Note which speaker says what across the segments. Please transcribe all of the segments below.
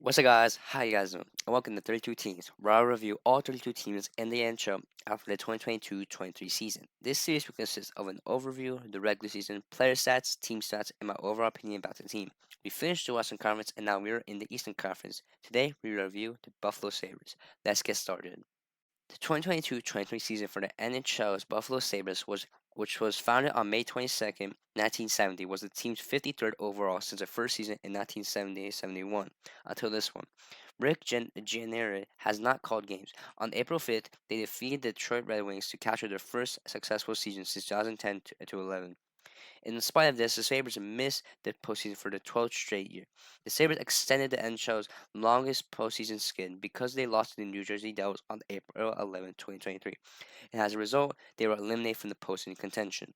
Speaker 1: What's up, guys? How you guys doing? And welcome to 32 Teams, where I review all 32 teams in the NHL after the 2022-23 season. This series will consist of an overview of the regular season, player stats, team stats, and my overall opinion about the team. We finished the Western Conference, and now we're in the Eastern Conference. Today, we review the Buffalo Sabres. Let's get started. The 2022-23 season for the NHL's Buffalo Sabres which was founded on May 22nd, 1970, was the team's 53rd overall since the first season in 1970-71 until this one. Rick Gianneri has not called games. On April 5th, they defeated the Detroit Red Wings to capture their first successful season since 2010 to 11. In spite of this, the Sabres missed the postseason for the 12th straight year. The Sabres extended the NHL's longest postseason skid because they lost to the New Jersey Devils on April 11, 2023, and as a result, they were eliminated from the postseason contention.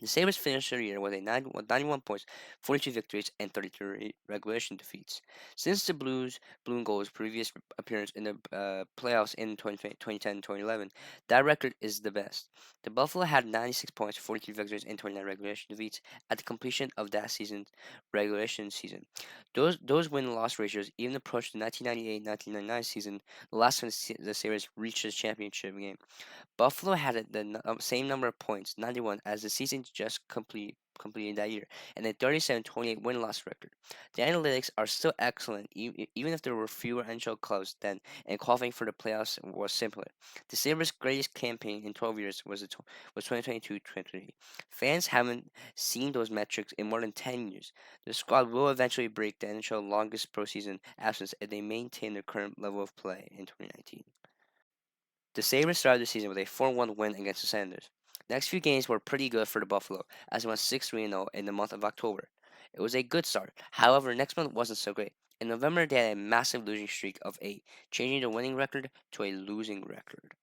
Speaker 1: The Sabres finished their year with 91 points, 42 victories, and 33 regulation defeats. Since the Blue and Gold's previous appearance in the playoffs in 2010-2011, that record is the best. The Buffalo had 96 points, 43 victories, and 29 regulation defeats at the completion of that season's regulation season. Those win-loss ratios even approached the 1998-1999 season, the last time the Sabres reached the championship game. Buffalo had the same number of points, 91, as the season just completed that year, and a 37-28 win-loss record. The analytics are still excellent, even if there were fewer NHL clubs then, and qualifying for the playoffs was simpler. The Sabres' greatest campaign in 12 years was 2022-23. Fans haven't seen those metrics in more than 10 years. The squad will eventually break the NHL longest postseason absence if they maintain their current level of play in 2019. The Sabres started the season with a 4-1 win against the Senators. The next few games were pretty good for the Buffalo, as they went 6-3-0 in the month of October. It was a good start. However, next month wasn't so great. In November, they had a massive losing streak of 8, changing the winning record to a losing record.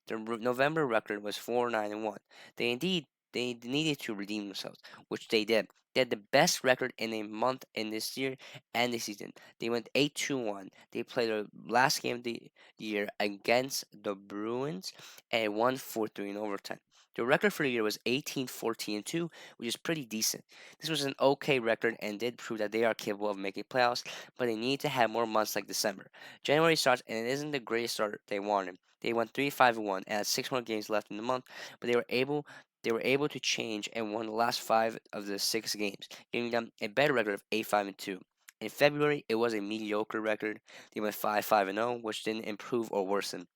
Speaker 1: Their November record was 4-9-1. They needed to redeem themselves, which they did. They had the best record in a month in this year and this season. They went 8-1. They played their last game of the year against the Bruins and won 4-3 in overtime. The record for the year was 18-14-2, which is pretty decent. This was an okay record and did prove that they are capable of making playoffs, but they need to have more months like December. January starts and it isn't the greatest start they wanted. They went 3-5-1 and had 6 more games left in the month, but they were able to change and won the last 5 of the 6 games, giving them a better record of 8-5-2. In February, it was a mediocre record. They went 5-5-0, which didn't improve or worsen.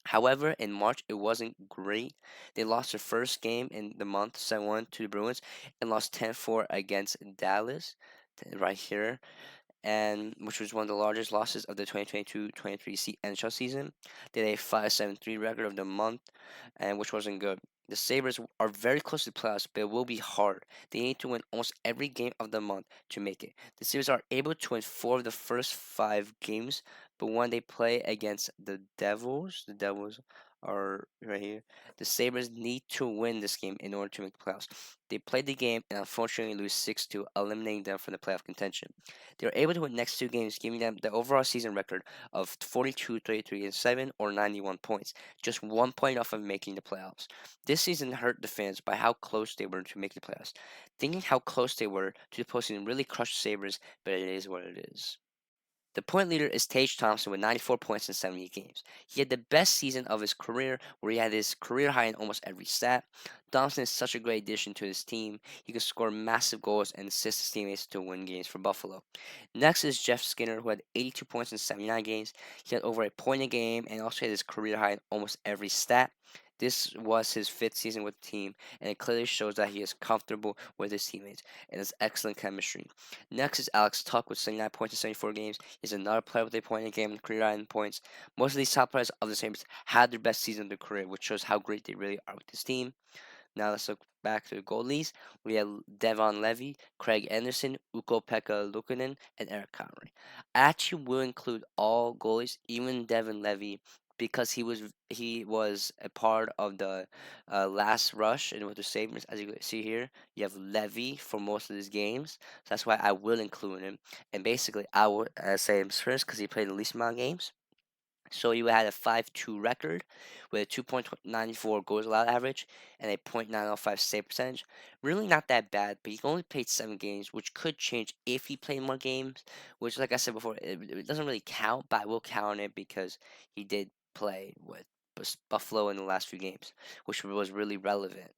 Speaker 1: However, in March, it wasn't great. They lost their first game in the month, 7-1 to the Bruins, and lost 10-4 against Dallas, right here, and which was one of the largest losses of the 2022-23 NHL season. They had a 5-7-3 record of the month, and which wasn't good. The Sabres are very close to the playoffs, but it will be hard. They need to win almost every game of the month to make it. The Sabres are able to win 4 of the first 5 games, but when they play against the Devils are right here. The Sabres need to win this game in order to make the playoffs. They played the game and unfortunately lose 6-2, eliminating them from the playoff contention. They were able to win next 2 games, giving them the overall season record of 42, 33, and 7, or 91 points, just 1 point off of making the playoffs. This season hurt the fans by how close they were to making the playoffs. Thinking how close they were to the postseason really crushed the Sabres, but it is what it is. The point leader is Tage Thompson with 94 points in 78 games. He had the best season of his career, where he had his career high in almost every stat. Thompson is such a great addition to his team. He can score massive goals and assist his teammates to win games for Buffalo. Next is Jeff Skinner, who had 82 points in 79 games. He had over a point a game and also had his career high in almost every stat. This was his 5th season with the team, and it clearly shows that he is comfortable with his teammates and has excellent chemistry. Next is Alex Tuck with 79 points in 74 games. He's another player with a point a game and career high in points. Most of these top players of the Sabres had their best season of their career, which shows how great they really are with this team. Now let's look back to the goalies. We have Devon Levy, Craig Anderson, Ukko-Pekka Luukkonen, and Eric Conroy. I actually will include all goalies, even Devon Levy, because he was a part of the last rush and with the Sabres. As you can see here, you have Levy for most of these games, so that's why I will include him. And basically, I would say him first because he played the least amount of games. So you had a 5-2 record with a 2.94 goals allowed average and a .905 save percentage. Really not that bad, but he only played 7 games, which could change if he played more games. Which, like I said before, it doesn't really count, but I will count it because he did play with Buffalo in the last few games, which was really relevant.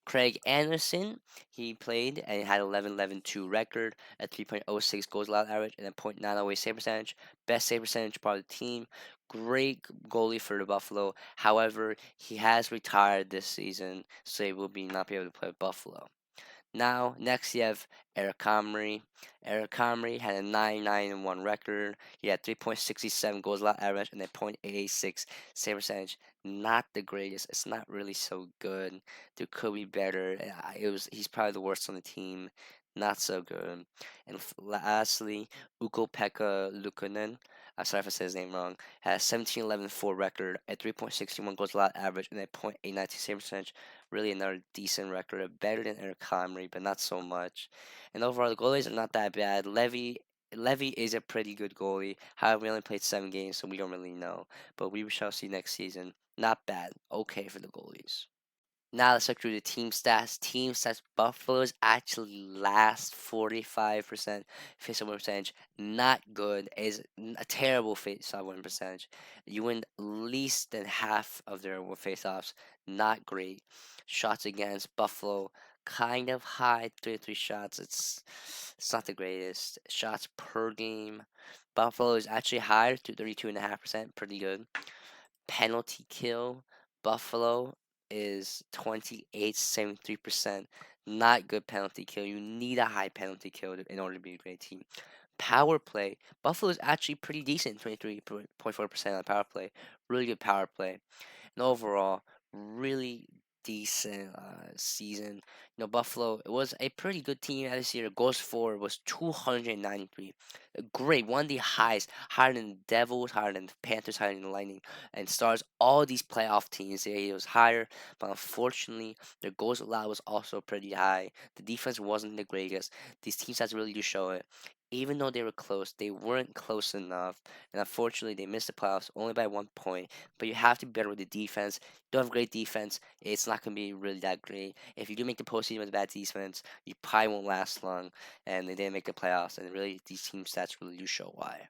Speaker 1: Craig Anderson, he played and had 11-11-2 record, a 3.06 goals allowed average, and a .908 save percentage. Best save percentage part of the team. Great goalie for the Buffalo. However, he has retired this season, so he will be not be able to play with Buffalo. Now, next you have Eric Comrie. Eric Comrie had a 9-9-1 record. He had 3.67 goals allowed average and a .886 save percentage. Not the greatest. It's not really so good. There could be better. He's probably the worst on the team. Not so good. And lastly, Ukko-Pekka Luukkonen. I'm sorry if I said his name wrong. Had a 17-11-4 record, a 3.61 goals allowed average, and a .892 save percentage. Really another decent record, better than Eric Comrie, but not so much. And overall, the goalies are not that bad. Levy is a pretty good goalie. However, we only played 7 games, so we don't really know. But we shall see next season. Not bad. Okay for the goalies. Now let's look through the team stats. Team stats: Buffalo's actually last 45% face-off win percentage. Not good. Is a terrible face-off win percentage. You win least than half of their face-offs. Not great. Shots against Buffalo, kind of high, 33 shots. It's not the greatest. Shots per game. Buffalo is actually higher to 32.5%. Pretty good. Penalty kill, Buffalo is 28.73%. Not good penalty kill. You need a high penalty kill in order to be a great team. Power play, Buffalo is actually pretty decent, 23.4% on power play. Really good power play. And overall, really decent season. Buffalo, it was a pretty good team this year. Goals for was 293. Great, one of the highest, higher than the Devils, higher than the Panthers, higher than the Lightning, and Stars. All these playoff teams, it was higher, but unfortunately, their goals allowed was also pretty high. The defense wasn't the greatest. These teams has really to show it. Even though they were close, they weren't close enough, and unfortunately, they missed the playoffs only by 1 point. But you have to be better with the defense. Don't have great defense, it's not going to be really that great. If you do make the postseason with a bad defense, you probably won't last long, and they didn't make the playoffs, and really, these team stats really do show why.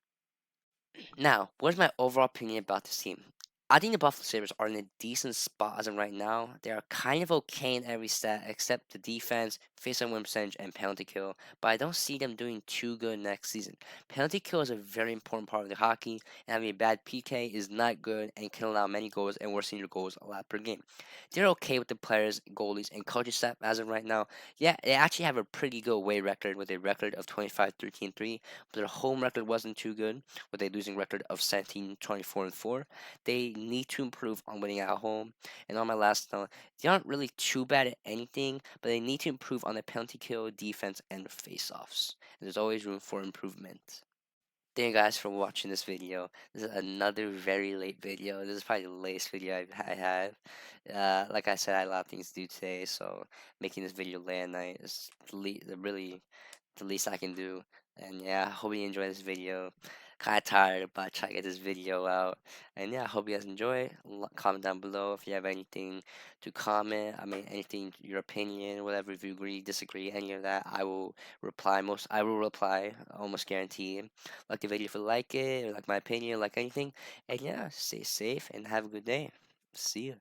Speaker 1: Now, what's my overall opinion about this team? I think the Buffalo Sabres are in a decent spot as of right now. They are kind of okay in every stat except the defense, face-on win percentage, and penalty kill, but I don't see them doing too good next season. Penalty kill is a very important part of the hockey, and having a bad PK is not good and can allow many goals and worsen your goals a lot per game. They're okay with the players, goalies, and coaching staff as of right now. Yeah, they actually have a pretty good away record with a record of 25-13-3, but their home record wasn't too good with a losing record of 17-24-4. They need to improve on winning at home. And on my last note, they aren't really too bad at anything, but they need to improve on the penalty kill, defense, and face-offs. And there's always room for improvement. Thank you guys for watching this video. This is another very late video. This is probably the latest video I have. Like I said, I had a lot of things to do today, so making this video late at night is really the least I can do. And yeah, I hope you enjoy this video. Kind of tired, but try to get this video out. And yeah, I hope you guys enjoy. Comment down below if you have anything to comment. I mean, anything, your opinion, whatever. If you agree, disagree, any of that, I will reply. I will reply, almost guaranteed. Like the video if you like it, or like my opinion, like anything. And yeah, stay safe and have a good day. See ya.